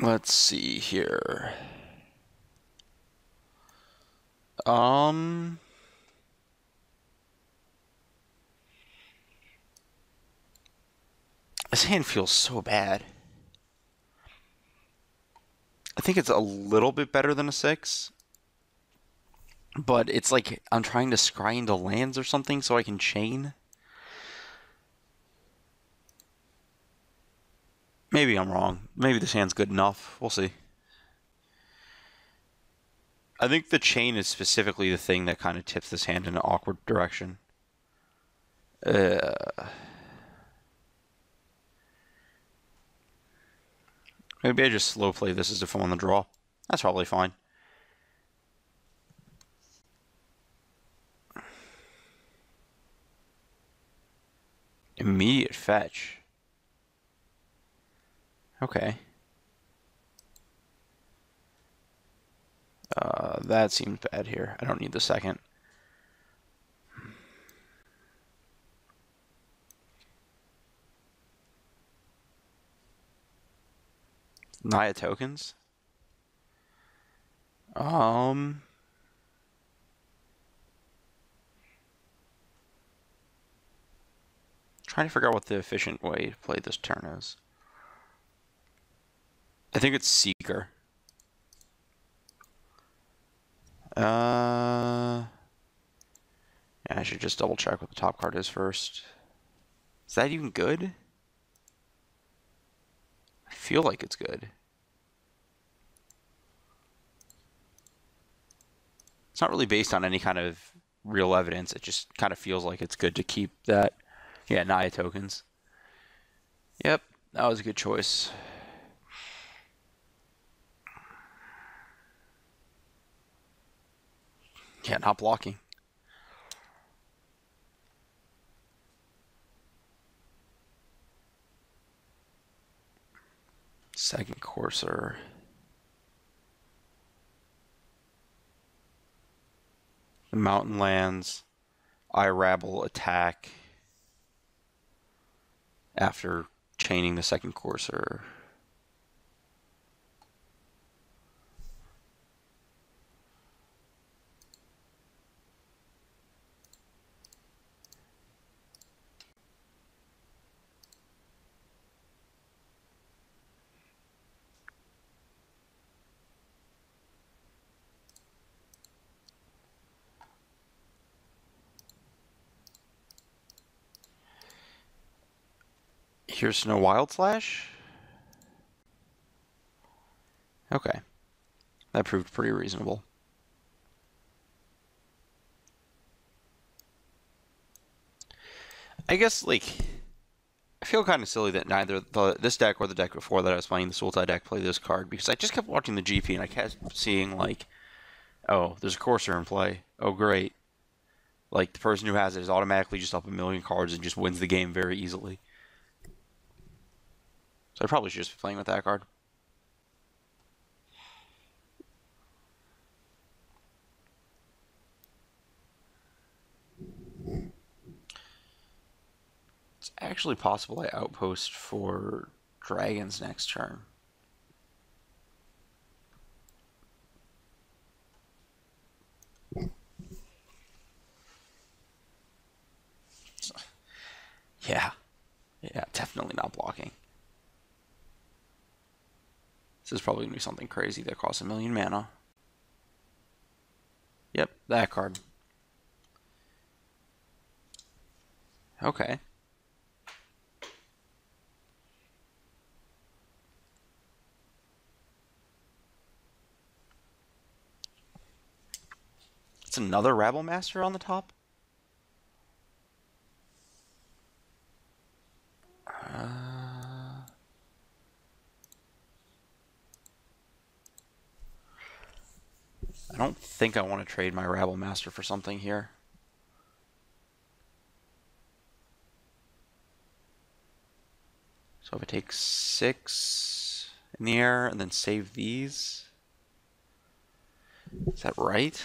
Let's see here. This hand feels so bad. I think it's a little bit better than a 6. But it's like I'm trying to scry into lands or something so I can chain. Maybe I'm wrong. Maybe this hand's good enough. We'll see. I think the chain is specifically the thing that kind of tips this hand in an awkward direction. Maybe I just slow play this as if I'm on the draw. That's probably fine. Immediate fetch. Okay. That seems bad here. I don't need the second. Naya tokens. Trying to figure out what the efficient way to play this turn is. I think it's Seeker. Yeah, I should just double check what the top card is first. Is that even good? I feel like it's good. It's not really based on any kind of real evidence. It just kind of feels like it's good to keep that. Yeah, Naya tokens. Yep, that was a good choice. Yeah, not blocking. Second Courser. The Mountain Lands. I Rabble attack after chaining the second Courser. Here's no Wild Slash. Okay. That proved pretty reasonable. I guess, like, I feel kind of silly that neither this deck or the deck before that I was playing, the Sultai deck, played this card, because I just kept watching the GP and I kept seeing, like, oh, there's a Courser in play. Oh, great. Like, the person who has it is automatically just up a million cards and just wins the game very easily. So I probably should just be playing with that card. It's actually possible I outpost for dragons next turn. Yeah. Yeah, definitely not blocking. This is probably going to be something crazy that costs 1,000,000 mana. Yep, that card. Okay. It's another Rabble Master on the top? I don't think I want to trade my Rabble Master for something here. So if I take 6 in the air and then save these, is that right?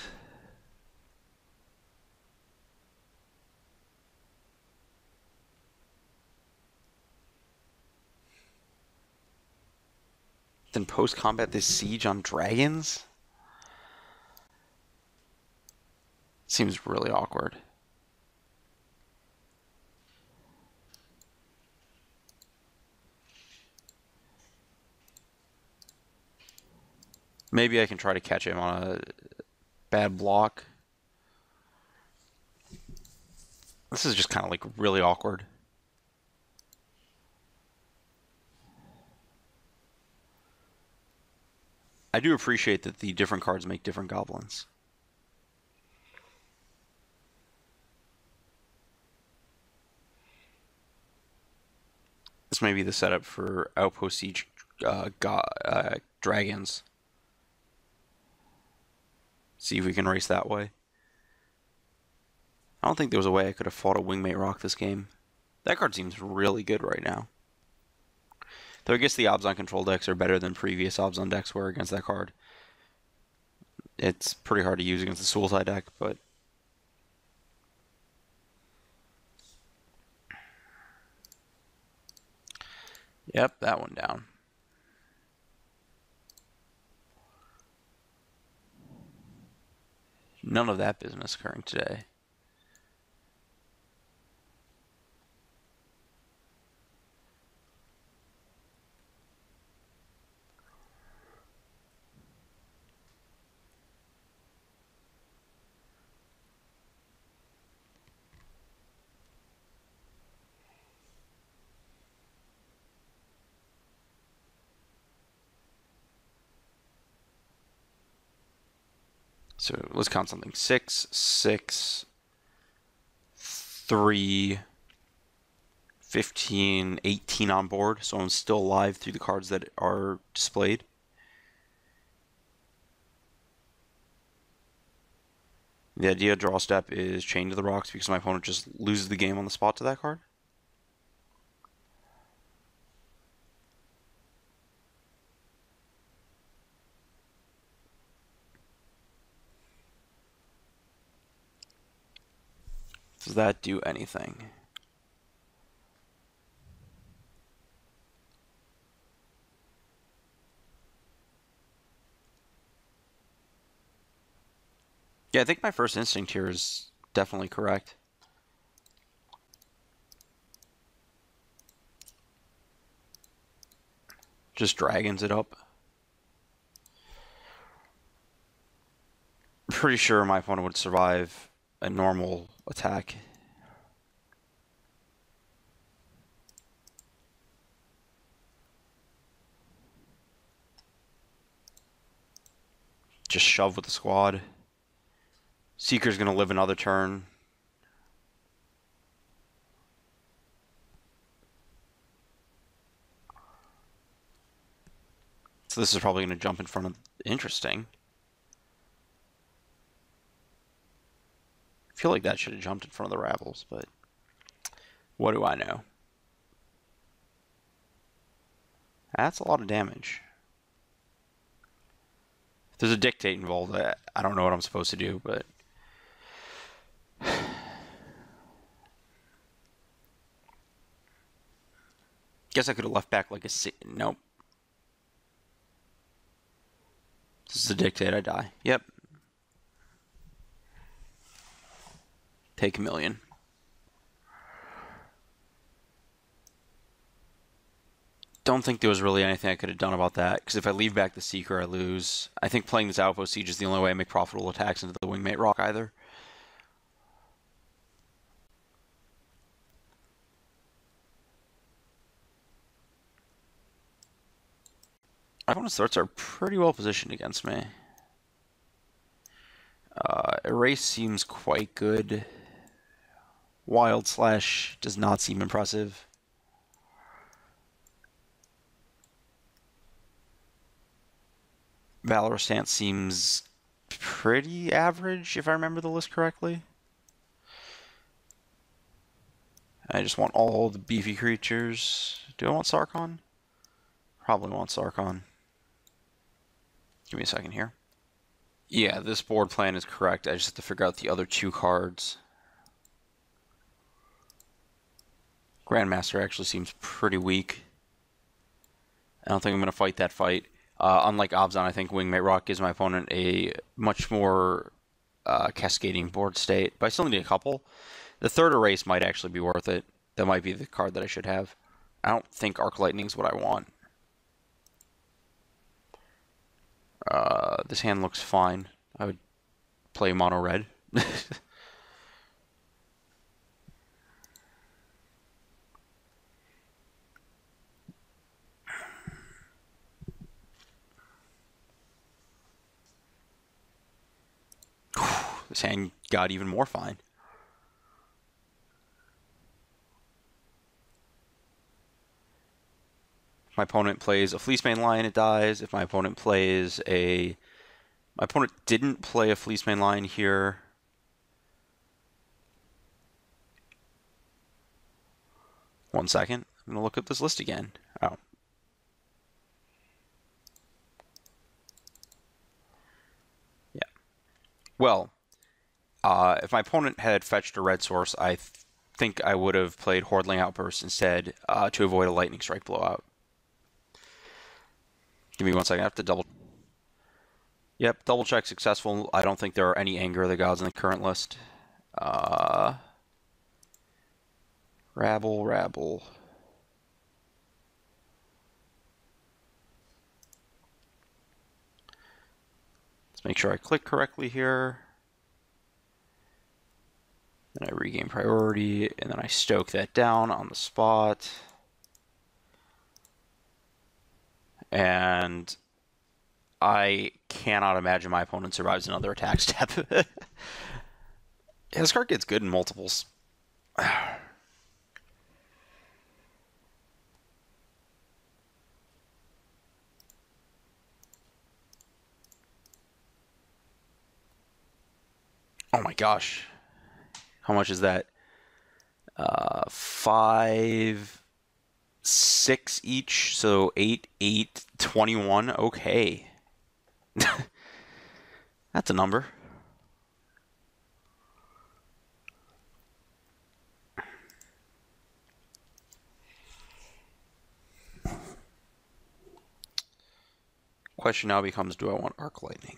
Then post-combat this siege on dragons? Seems really awkward. Maybe I can try to catch him on a bad block. This is just kind of like really awkward. I do appreciate that the different cards make different goblins. This may be the setup for Outpost Siege dragons. See if we can race that way. I don't think there was a way I could have fought a Wingmate Rock this game. That card seems really good right now. Though I guess the Obs on control decks are better than previous Obs on decks were against that card. It's pretty hard to use against the Sultai deck, but... Yep, that one down. None of that business occurring today. So let's count something. 6, 6, 3, 15, 18 on board. So I'm still alive through the cards that are displayed. The idea of draw step is chain to the rocks because my opponent just loses the game on the spot to that card. Does that do anything? Yeah, I think my first instinct here is definitely correct. Just dragons it up. I'm pretty sure my opponent would survive a normal attack. Just shove with the squad. Seeker's gonna live another turn. So this is probably gonna jump in front of... Interesting. I feel like that should have jumped in front of the Ravels, but what do I know? That's a lot of damage. If there's a dictate involved, I don't know what I'm supposed to do, but... Guess I could have left back like a... Nope. This is a dictate, I die. Yep. Take a million. Don't think there was really anything I could have done about that, because if I leave back the Seeker, I lose. I think playing this Outpost Siege is the only way I make profitable attacks into the Wingmate Rock either. My opponent's threats are pretty well positioned against me. Erase seems quite good. Wild Slash does not seem impressive. Valor Stance seems pretty average, if I remember the list correctly. I just want all the beefy creatures. Do I want Sarkhan? Probably want Sarkhan. Give me a second here. Yeah, this board plan is correct. I just have to figure out the other two cards. Grandmaster actually seems pretty weak. I don't think I'm going to fight that fight. Unlike Obzon, I think Wingmate Rock gives my opponent a much more cascading board state, but I still need a couple. The third erase might actually be worth it. That might be the card that I should have. I don't think Arc Lightning is what I want. This hand looks fine. I would play mono red. This hand got even more fine. If my opponent plays a Fleecemane Lion, it dies. If my opponent plays a... My opponent didn't play a Fleecemane Lion here. One second. I'm going to look at this list again. Oh. Yeah. Well, if my opponent had fetched a red source, I think I would have played Hordling Outburst instead to avoid a Lightning Strike blowout. Give me 1 second. I have to double... Yep, double check successful. I don't think there are any Anger of the Gods in the current list. Rabble. Let's make sure I click correctly here. Then I regain priority, and then I stoke that down on the spot. And I cannot imagine my opponent survives another attack step. Yeah, this card gets good in multiples. Oh my gosh. How much is that? 5, 6 each, so 8, 8, 21. Okay. That's a number. Question now becomes, do I want Arc Lightning?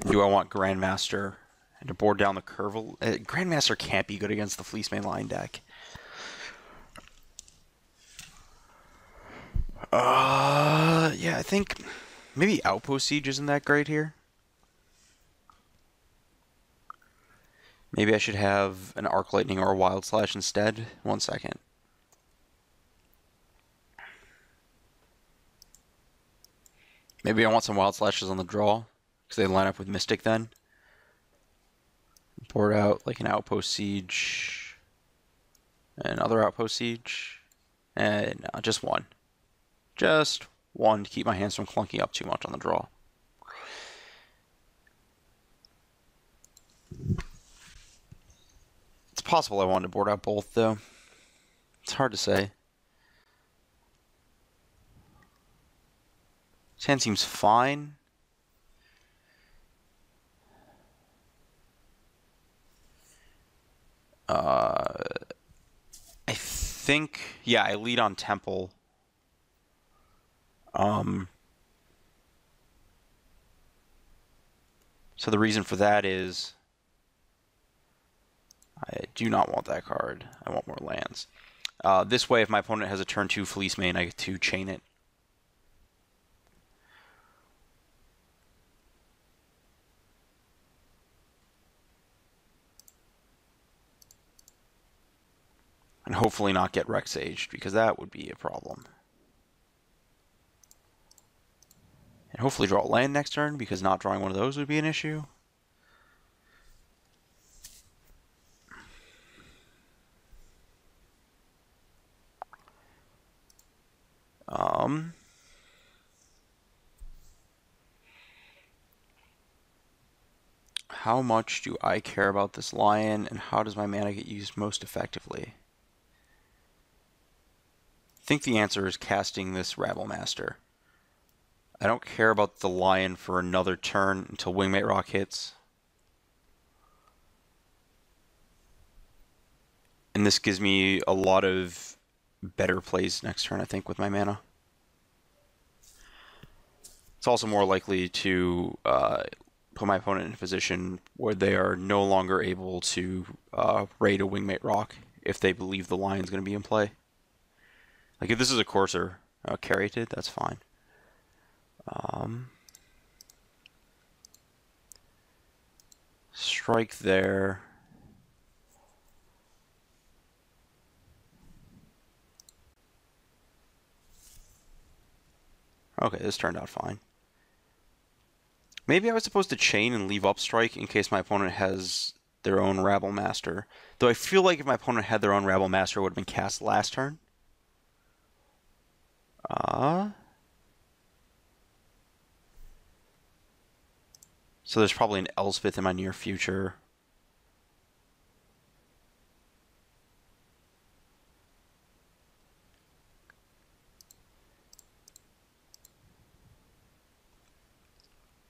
Do I want Grandmaster? And to board down the curve, Grandmaster can't be good against the Fleecemane Lion deck. Yeah, I think maybe Outpost Siege isn't that great here. Maybe I should have an Arc Lightning or a Wild Slash instead. 1 second. Maybe I want some Wild Slashes on the draw, because they line up with Mystic then. Board out like an Outpost Siege, another Outpost Siege, and no, just one. Just one to keep my hands from clunking up too much on the draw. It's possible I wanted to board out both, though. It's hard to say. This hand seems fine. I think, yeah, I lead on Temple. So the reason for that is I do not want that card. I want more lands. This way, if my opponent has a turn 2 Fleecemane, I get to chain it. And hopefully not get Rex-Aged, because that would be a problem. And hopefully draw a land next turn, because not drawing one of those would be an issue. How much do I care about this lion, and how does my mana get used most effectively? I think the answer is casting this Rabble Master. I don't care about the lion for another turn until Wingmate Rock hits. And this gives me a lot of better plays next turn, I think, with my mana. It's also more likely to put my opponent in a position where they are no longer able to raid a Wingmate Rock if they believe the lion's going to be in play. Like if this is a Courser Caryatid, that's fine. Strike there. Okay, this turned out fine. Maybe I was supposed to chain and leave up strike in case my opponent has their own Rabble Master. Though I feel like if my opponent had their own Rabble Master, it would have been cast last turn. So there's probably an Elspeth in my near future.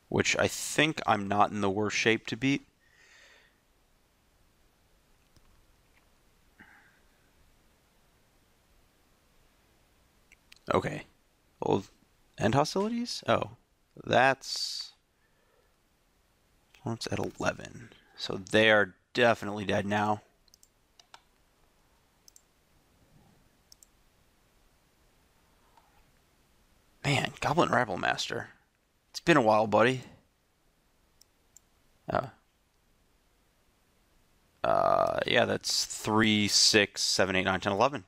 Which I think I'm not in the worst shape to beat. Okay. Well, end hostilities? Oh, that's at 11. So they are definitely dead now. Man, Goblin Rabble Master. It's been a while, buddy. Yeah, that's 3, 6, 7, 8, 9, 10, 11.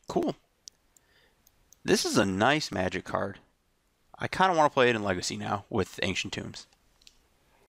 Cool. This is a nice Magic card. I kind of want to play it in Legacy now with Ancient Tombs.